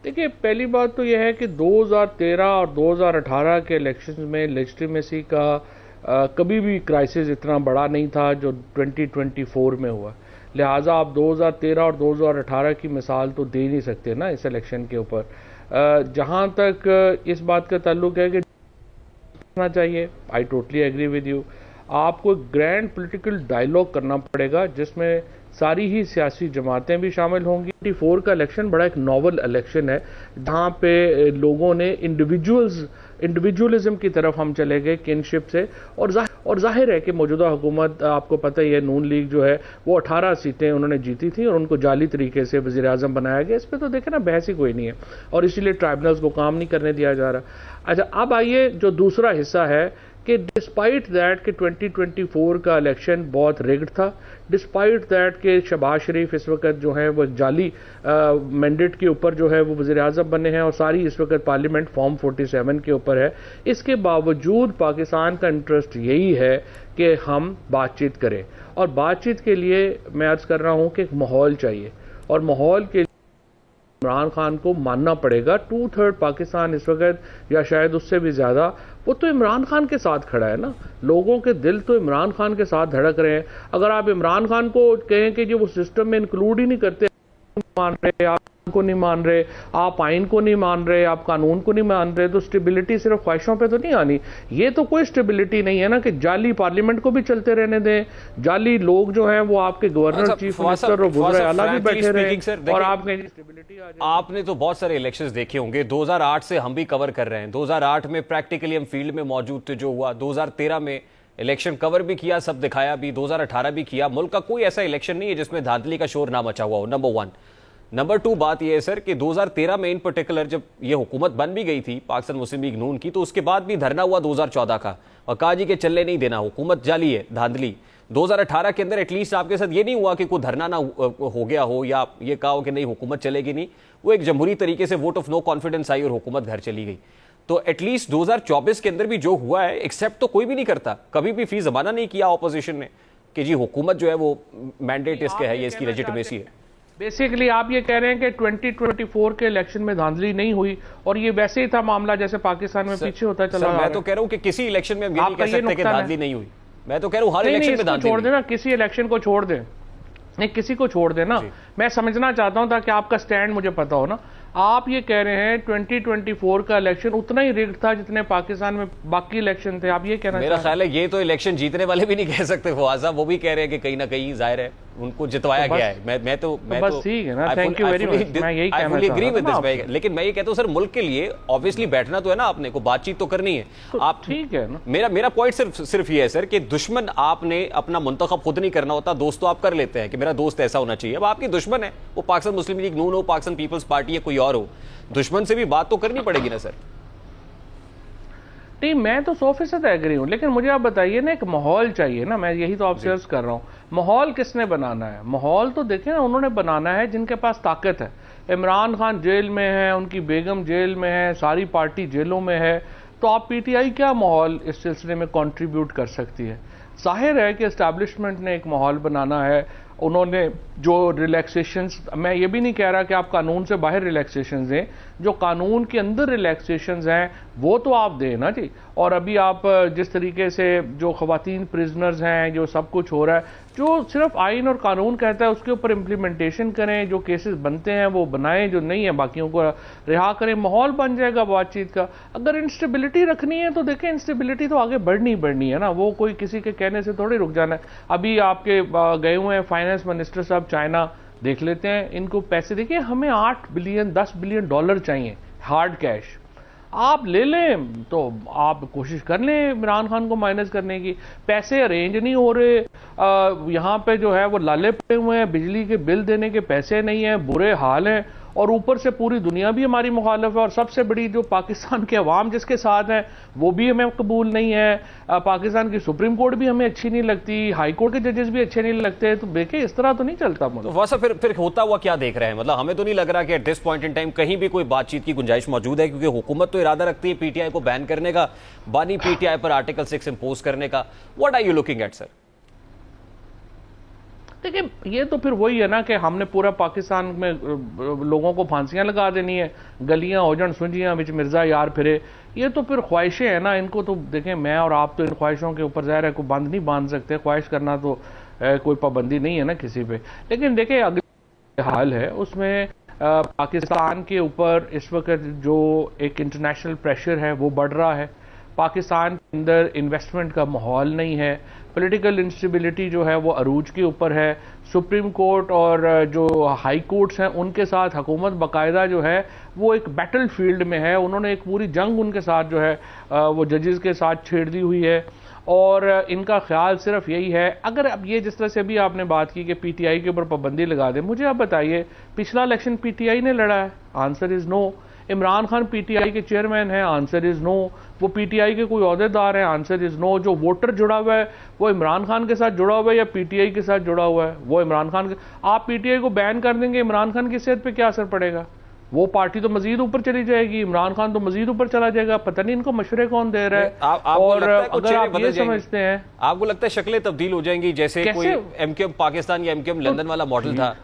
देखिए, पहली बात तो यह है कि 2013 और 2018 के इलेक्शंस में लेजिटिमेसी का कभी भी क्राइसिस इतना बड़ा नहीं था जो 2024 में हुआ। लिहाजा आप 2013 और 2018 की मिसाल तो दे नहीं सकते ना इस इलेक्शन के ऊपर। जहां तक इस बात का ताल्लुक है कि करना चाहिए, I totally agree with you. आपको ग्रैंड पॉलिटिकल डायलॉग करना पड़ेगा जिसमें सारी ही सियासी जमातें भी शामिल होंगी। 24 का इलेक्शन बड़ा एक नॉवल इलेक्शन है जहां पे लोगों ने इंडिविजुअलिज्म की तरफ हम चले गए, किनशिप से। और जाहिर है कि मौजूदा हुकूमत, आपको पता ही है, नून लीग जो है वो 18 सीटें उन्होंने जीती थी और उनको जाली तरीके से वज़ीर आज़म बनाया गया। इस पर तो देखें ना, बहस ही कोई नहीं है और इसीलिए ट्राइब्यूनल्स को काम नहीं करने दिया जा रहा। अच्छा, अब आइए जो दूसरा हिस्सा है कि डिस्पाइट दैट कि 2024 का इलेक्शन बहुत रिग्ड था, डिस्पाइट दैट कि शहबाज शरीफ इस वक्त जो है वो जाली मैंडेट के ऊपर जो है वो वज़ीर आज़म बने हैं और सारी इस वक्त पार्लियामेंट फॉर्म 47 के ऊपर है, इसके बावजूद पाकिस्तान का इंटरेस्ट यही है कि हम बातचीत करें। और बातचीत के लिए मैं अर्ज़ कर रहा हूं कि एक माहौल चाहिए और माहौल के इमरान खान को मानना पड़ेगा। 2/3 पाकिस्तान इस वक्त या शायद उससे भी ज्यादा वो तो इमरान खान के साथ खड़ा है ना। लोगों के दिल तो इमरान खान के साथ धड़क रहे हैं। अगर आप इमरान खान को कहें कि जो वो सिस्टम में इंक्लूड ही नहीं करते, मान रहे, आप को नहीं मान रहे, आप आइन को नहीं मान रहे, आप कानून को नहीं मान रहे, तो स्टेबिलिटी सिर्फ ख्वाहिशों पे तो नहीं आनी। ये तो कोई स्टेबिलिटी नहीं है ना कि जाली पार्लियामेंट को भी चलते रहने दें, जाली लोग जो हैं वो आपके गवर्नर, चीफ मिनिस्टर और वज़ीर आला भी बैठे रहे और आप कहें स्टेबिलिटी आ जाए। आपने तो बहुत सारे इलेक्शंस देखे होंगे, 2008 से हम भी कवर कर रहे हैं। 2008 में प्रैक्टिकली हम फील्ड में मौजूद थे जो हुआ, 2013 में इलेक्शन कवर भी किया, सब दिखाया भी, 2018 भी किया। मुल्क का कोई ऐसा इलेक्शन नहीं है जिसमें धांधली का शोर ना मचा हुआ हो, नंबर 1। नंबर 2 बात यह है सर कि 2013 में इन पर्टिकुलर जब ये हुकूमत बन भी गई थी पाकिस्तान मुस्लिम लीग नून की, तो उसके बाद भी धरना हुआ 2014 का और कहा जी के चलने नहीं देना, हुकूमत जाली है, धांधली। 2018 के अंदर एटलीस्ट आपके साथ ये नहीं हुआ कि कोई धरना ना हो गया हो या ये कहा हो कि नहीं हुकूमत चलेगी नहीं, वो एक जमहूरी तरीके से वोट ऑफ नो कॉन्फिडेंस आई और हुकूमत घर चली गई। तो एटलीस्ट 2024 के अंदर भी जो हुआ है एक्सेप्ट तो कोई भी नहीं करता, कभी भी फी जमाना नहीं किया ऑपोजिशन ने कि जी हुकूमत जो है वो मैंडेट इसके है, ये इसकी लेजिटिमेसी है। बेसिकली आप ये कह रहे हैं कि 2024 के इलेक्शन में धांधली नहीं हुई और ये वैसे ही था मामला जैसे पाकिस्तान में पीछे होता चला। मैं तो कह रहा हूं कि किसी इलेक्शन में हम ये नहीं कह सकते कि धांधली नहीं हुई। मैं तो कह रहा हूं हर इलेक्शन में धांधली छोड़ देना, किसी इलेक्शन को छोड़ दे, नहीं किसी को छोड़ देना। मैं समझना चाहता हूं ताकि आपका स्टैंड मुझे पता हो ना। आप ये कह रहे हैं 2024 का इलेक्शन उतना ही रिग्ड था जितने पाकिस्तान में बाकी इलेक्शन थे, आप ये कहना? मेरा ख्याल है ये तो इलेक्शन जीतने वाले भी नहीं कह सकते फवाद साहब, वो भी कह रहे हैं कि कहीं ना कहीं जाहिर है उनको जितवाया गया है। मैं तो बस ठीक है ना, थैंक यू वेरी मच, मैं यही कहना चाहता हूं। लेकिन मैं ये कहता हूं सर मुल्क के लिए ऑब्वियसली बैठना तो है ना, आपने को बातचीत तो करनी है। आप ठीक है ना, मेरा पॉइंट सिर्फ ये है सर कि दुश्मन आपने अपना मुंतखब खुद नहीं करना होता, दोस्त तो आप कर लेते हैं कि मेरा दोस्त ऐसा होना चाहिए। अब आपकी दुश्मन है, वो पाकिस्तान मुस्लिम लीग नून हो, पाकिस्तान पीपल्स पार्टी है, कोई और हो, दुश्मन से भी बात तो करनी पड़ेगी ना सर। नहीं, मैं तो 100% एग्री हूं, लेकिन मुझे आप बताइए ना, एक माहौल चाहिए ना। मैं यही तो आपसे अर्ज कर रहा हूं, माहौल किसने बनाना है? माहौल तो देखें ना, उन्होंने बनाना है जिनके पास ताकत है। इमरान खान जेल में है, उनकी बेगम जेल में है, सारी पार्टी जेलों में है, तो आप पीटीआई क्या माहौल इस सिलसिले में कंट्रीब्यूट कर सकती है? जाहिर है कि एस्टैब्लिशमेंट ने एक माहौल बनाना है। उन्होंने जो रिलैक्सेशंस, मैं ये भी नहीं कह रहा कि आप कानून से बाहर रिलैक्सेशंस दें, जो कानून के अंदर रिलैक्सेशंस हैं वो तो आप दें ना जी। और अभी आप जिस तरीके से जो खवातीन प्रिजनर्स हैं, जो सब कुछ हो रहा है, जो सिर्फ आइन और कानून कहता है उसके ऊपर इम्प्लीमेंटेशन करें, जो केसेस बनते हैं वो बनाएं, जो नहीं है बाकियों को रिहा करें, माहौल बन जाएगा बातचीत का। अगर इंस्टेबिलिटी रखनी है तो देखें, इंस्टेबिलिटी तो आगे बढ़नी बढ़नी है ना, वो कोई किसी के कहने से थोड़ी रुक जाना है। अभी आपके गए हुए हैं फाइनेंस मिनिस्टर साहब चाइना, देख लेते हैं इनको पैसे। देखिए, हमें 8 बिलियन 10 बिलियन डॉलर चाहिए हार्ड कैश, आप ले लें तो आप कोशिश कर लें इमरान खान को माइनस करने की। पैसे अरेंज नहीं हो रहे, यहाँ पे जो है वो लाले पड़े हुए हैं, बिजली के बिल देने के पैसे नहीं है, बुरे हाल हैं, और ऊपर से पूरी दुनिया भी हमारी मुखालिफ है, और सबसे बड़ी जो पाकिस्तान के अवाम जिसके साथ है वो भी हमें कबूल नहीं है। पाकिस्तान की सुप्रीम कोर्ट भी हमें अच्छी नहीं लगती, हाई कोर्ट के जजेस भी अच्छे नहीं लगते। तो देखिए, इस तरह तो नहीं चलता। तो वैसा फिर होता हुआ क्या देख रहे हैं? मतलब हमें तो नहीं लग रहा कि at this point in time कहीं भी कोई बातचीत की गुंजाइश मौजूद है, क्योंकि हुकूमत तो इरादा रखती है पीटीआई को बैन करने का, बानी पीटीआई पर आर्टिकल 6 इंपोज करने का। What are you looking at sir? देखिए, ये तो फिर वही है ना कि हमने पूरा पाकिस्तान में लोगों को फांसियां लगा देनी है, गलियां ओजन सुंजियां बिच मिर्जा यार फिरे। ये तो फिर ख्वाहिशें हैं ना, इनको तो देखें मैं और आप तो इन ख्वाहिशों के ऊपर ज़ाहिर है कोई बंद नहीं बांध सकते। ख्वाहिश करना तो कोई पाबंदी नहीं है ना किसी पे। लेकिन देखिए अगले हाल है उसमें पाकिस्तान के ऊपर इस वक्त जो एक इंटरनेशनल प्रेशर है वो बढ़ रहा है। पाकिस्तान के अंदर इन्वेस्टमेंट का माहौल नहीं है, पॉलिटिकल इंस्टेबिलिटी जो है वो अरूज के ऊपर है। सुप्रीम कोर्ट और जो हाई कोर्ट्स हैं उनके साथ हुकूमत बाकायदा जो है वो एक बैटल फील्ड में है। उन्होंने एक पूरी जंग उनके साथ जो है वो जजेस के साथ छेड़ दी हुई है और इनका ख्याल सिर्फ यही है। अगर अब ये जिस तरह से अभी आपने बात की कि पीटीआई के ऊपर पाबंदी लगा दे, मुझे आप बताइए पिछला इलेक्शन पीटीआई ने लड़ा है? Answer is no. Imran Khan PTI के चेयरमैन हैं? Answer is no. वो पीटीआई के कोई ओहदेदार हैं? Answer is no. जो वोटर जुड़ा हुआ है वो इमरान खान के साथ जुड़ा हुआ है या पीटीआई के साथ जुड़ा हुआ है? वो इमरान खान के। आप पीटीआई को बैन कर देंगे, इमरान खान की सेहत पे क्या असर पड़ेगा? वो पार्टी तो मजीद ऊपर चली जाएगी, इमरान खान तो मजीद ऊपर चला जाएगा। पता नहीं इनको मशवरे कौन दे रहा है। और अगर आप ये समझते हैं, आपको लगता है शक्लें तब्दील हो जाएंगी जैसे कोई एमकेएम पाकिस्तान या एमकेएम लंदन वाला मॉडल था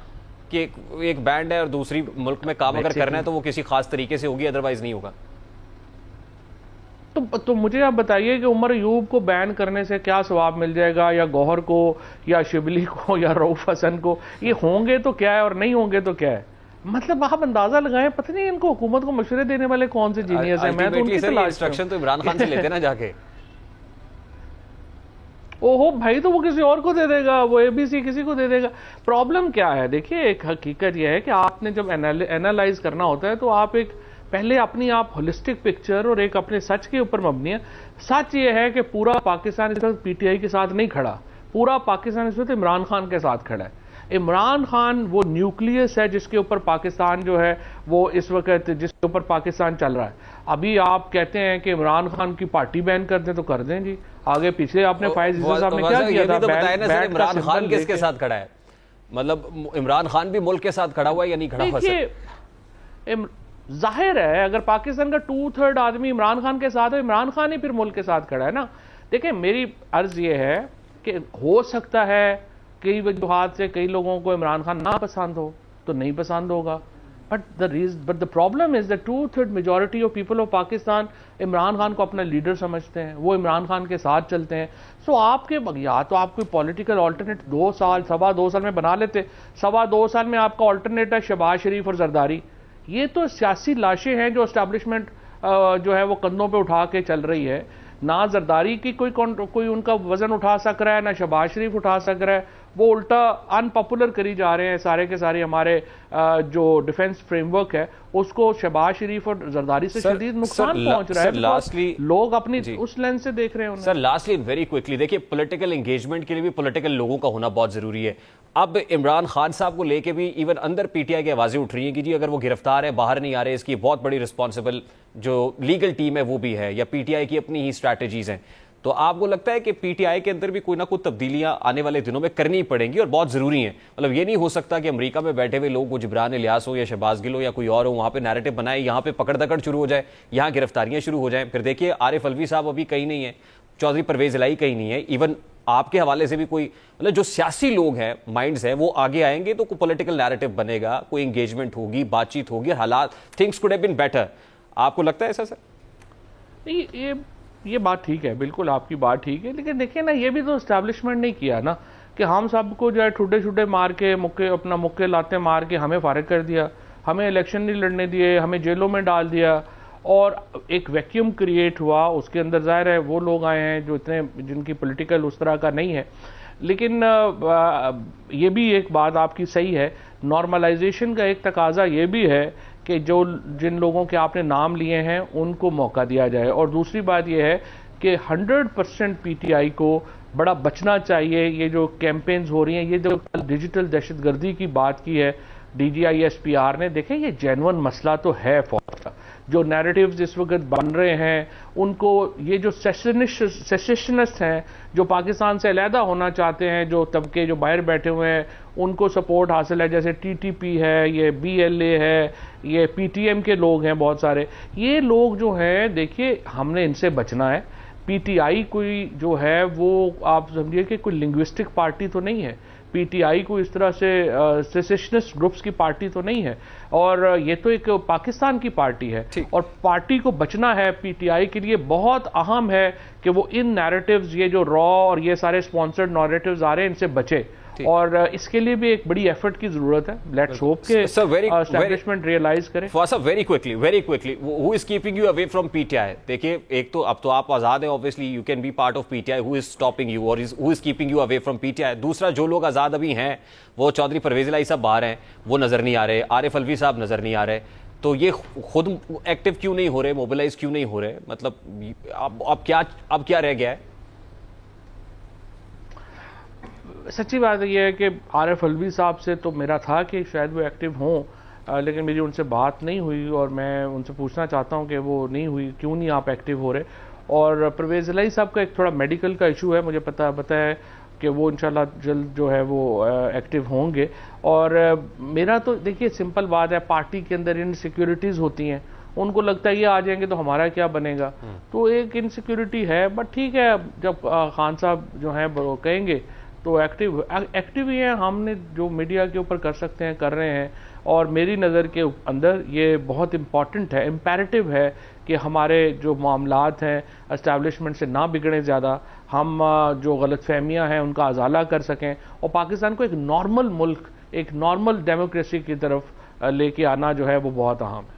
कि एक बैंड है और दूसरी मुल्क में काम अगर करना है तो वो किसी खास तरीके से होगी, अदरवाइज नहीं होगा? तो मुझे आप बताइए कि उमर अयूब को बैन करने से क्या सवाब मिल जाएगा, या गौहर को या शिबली को या रऊफ हसन को? ये होंगे तो क्या है और नहीं होंगे तो क्या है? मतलब आप अंदाजा लगाएं, पता नहीं इनको हुकूमत को मशवरे देने वाले कौन से जीनियस है। मैं तो उनकी इंस्ट्रक्शन तो इमरान खान से लेते ना जाके। ओहो भाई, तो वो किसी और को दे देगा, वो एबीसी किसी को दे देगा। प्रॉब्लम क्या है? देखिए एक हकीकत यह है कि आपने जब एनालाइज करना होता है तो आप एक पहले अपनी आप होलिस्टिक पिक्चर और एक अपने सच के ऊपर मबनी है। सच ये है कि पूरा पाकिस्तान इस वक्त पीटीआई के साथ नहीं खड़ा, पूरा पाकिस्तान इस वक्त इमरान खान के साथ खड़ा है। इमरान खान वो न्यूक्लियस है जिसके ऊपर पाकिस्तान जो है वो इस वक्त जिसके ऊपर पाकिस्तान चल रहा है। अभी आप कहते हैं कि इमरान खान की पार्टी बैन कर दें तो कर दें जी। आगे पीछे आपने फायज साहब ने क्या किया था? इमरान खान किसके साथ खड़ा है? मतलब इमरान खान भी मुल्क के साथ खड़ा हुआ है या नहीं खड़ा हुआ? जाहिर है अगर पाकिस्तान का 2/3 आदमी इमरान खान के साथ है, इमरान खान ही फिर मुल्क के साथ खड़ा है ना। देखिए मेरी अर्ज ये है कि हो सकता है कई वजूहात से कई लोगों को इमरान खान ना पसंद हो तो नहीं पसंद होगा, but the problem is the 2/3 majority of people of Pakistan Imran Khan को अपना लीडर समझते हैं, वो इमरान खान के साथ चलते हैं। सो आपके या तो आप कोई पॉलिटिकल ऑल्टरनेट 2 साल 2.25 साल में बना लेते। 2.25 साल में आपका ऑल्टरनेट है शहबाज शरीफ और जरदारी। ये तो सियासी लाशें हैं जो एस्टैब्लिशमेंट जो है वो कंधों पे उठा के चल रही है। ना जरदारी की कोई उनका वजन उठा सक रहा है, ना शहबाज शरीफ उठा सक रहा है। वो उल्टा अनपॉपुलर करी जा रहे हैं सारे के सारे। हमारे जो डिफेंस फ्रेमवर्क है उसको शहबाज शरीफ और जरदारी से शदीद नुकसान पहुंच रहा है। लास्टली लोग अपनी उस लेंस से देख रहे हैं। सर लास्टली वेरी क्विकली देखिए, पॉलिटिकल एंगेजमेंट के लिए भी पॉलिटिकल लोगों का होना बहुत जरूरी है। अब इमरान खान साहब को लेके भी इवन अंदर पीटीआई की आवाजें उठ रही हैं कि जी अगर वो गिरफ्तार है, बाहर नहीं आ रहे, इसकी बहुत बड़ी रिस्पॉन्सिबल जो लीगल टीम है वो भी है, या पीटीआई की अपनी ही स्ट्रैटेजीज हैं। तो आपको लगता है कि पीटीआई के अंदर भी कोई ना कोई तब्दीलियां आने वाले दिनों में करनी पड़ेंगी और बहुत जरूरी हैं? मतलब ये नहीं हो सकता कि अमेरिका में बैठे हुए लोग, वो जिब्रान इलियास हो या शहबाज गिल हो या कोई और हो, वहां पे नैरेटिव बनाए, यहाँ पे पकड़ दकड़ शुरू हो जाए, यहाँ गिरफ्तारियां शुरू हो जाए। फिर देखिए आरिफ अलवी साहब अभी कहीं नहीं है, चौधरी परवेज इलाही कहीं नहीं है। इवन आपके हवाले से भी कोई मतलब जो सियासी लोग हैं, माइंड्स हैं, वो आगे आएंगे तो कोई पॉलिटिकल नैरेटिव बनेगा, कोई एंगेजमेंट होगी, बातचीत होगी, हालात things could have been better. आपको लगता है ऐसा सर? नहीं, ये बात ठीक है, बिल्कुल आपकी बात ठीक है। लेकिन देखिए ना, ये भी तो एस्टैब्लिशमेंट नहीं किया ना कि हम सबको जो है ठुड्डे छुड्डे मार के अपना मुक्के लाते मार के हमें फारिग कर दिया, हमें इलेक्शन नहीं लड़ने दिए, हमें जेलों में डाल दिया और एक वैक्यूम क्रिएट हुआ। उसके अंदर जाहिर है वो लोग आए हैं जो इतने जिनकी पॉलिटिकल उस तरह का नहीं है। लेकिन ये भी एक बात आपकी सही है, नॉर्मलाइजेशन का एक तकाजा ये भी है कि जिन लोगों के आपने नाम लिए हैं उनको मौका दिया जाए। और दूसरी बात यह है कि 100% पीटीआई को बड़ा बचना चाहिए। ये जो कैंपेन्स हो रही हैं, ये जो डिजिटल दहशतगर्दी की बात की है DGISPR ने, देखें ये जेन्युइन मसला तो है फौज का। जो नैरेटिव्स इस वक्त बन रहे हैं उनको, ये जो सेशनिस्ट हैं जो पाकिस्तान से अलहदा होना चाहते हैं, जो तबके जो बाहर बैठे हुए हैं उनको सपोर्ट हासिल है, जैसे TTP है, ये BLA है, ये PTM के लोग हैं बहुत सारे। ये लोग जो हैं देखिए हमने इनसे बचना है। PTI कोई जो है वो आप समझिए कि कोई लिंग्विस्टिक पार्टी तो नहीं है। पीटीआई को इस तरह से सेसेशनिस्ट ग्रुप्स की पार्टी तो नहीं है, और ये तो एक पाकिस्तान की पार्टी है, और पार्टी को बचना है पीटीआई के लिए बहुत अहम है कि वो इन नैरेटिव्स, ये जो रॉ और ये सारे स्पॉन्सर्ड नैरेटिव्स आ रहे हैं, इनसे बचे, और इसके लिए भी एक बड़ी एफर्ट की जरूरत है। लेट्स होप के एस्टैब्लिशमेंट रियलाइज करे। Very quickly who is keeping you away from PTI? देखिए, एक तो अब तो आप आजाद हैं, obviously you can be part of PTI. Who is stopping you और who is keeping you away from PTI? दूसरा, जो लोग आजाद अभी हैं, वो चौधरी परवेज इलाही साहब बाहर हैं, वो नजर नहीं आ रहे, आरिफ अलवी साहब नजर नहीं आ रहे, तो ये खुद एक्टिव क्यों नहीं हो रहे, मोबिलाइज क्यों नहीं हो रहे? मतलब अब क्या रह गया है? सच्ची बात यह है कि आरिफ अलवी साहब से तो मेरा था कि शायद वो एक्टिव हों, लेकिन मेरी उनसे बात नहीं हुई, और मैं उनसे पूछना चाहता हूं कि वो नहीं हुई, क्यों नहीं आप एक्टिव हो रहे। और परवेज इलाही साहब का एक थोड़ा मेडिकल का इशू है, मुझे पता है कि वो इंशाल्लाह जल्द जो है वो एक्टिव होंगे। और मेरा तो देखिए सिंपल बात है, पार्टी के अंदर इनसिक्योरिटीज़ होती हैं, उनको लगता है ये आ जाएंगे तो हमारा क्या बनेगा, तो एक इनसिक्योरिटी है। बट ठीक है, जब खान साहब जो हैं वो कहेंगे तो एक्टिव ही है। हमने जो मीडिया के ऊपर कर सकते हैं कर रहे हैं, और मेरी नज़र के अंदर ये बहुत इम्पॉर्टेंट है, इम्पेरेटिव है कि हमारे जो मामलात हैं एस्टैब्लिशमेंट से ना बिगड़ें ज़्यादा, हम जो गलतफहमियां हैं उनका अजाला कर सकें, और पाकिस्तान को एक नॉर्मल मुल्क, एक नॉर्मल डेमोक्रेसी की तरफ लेके आना जो है वो बहुत अहम है।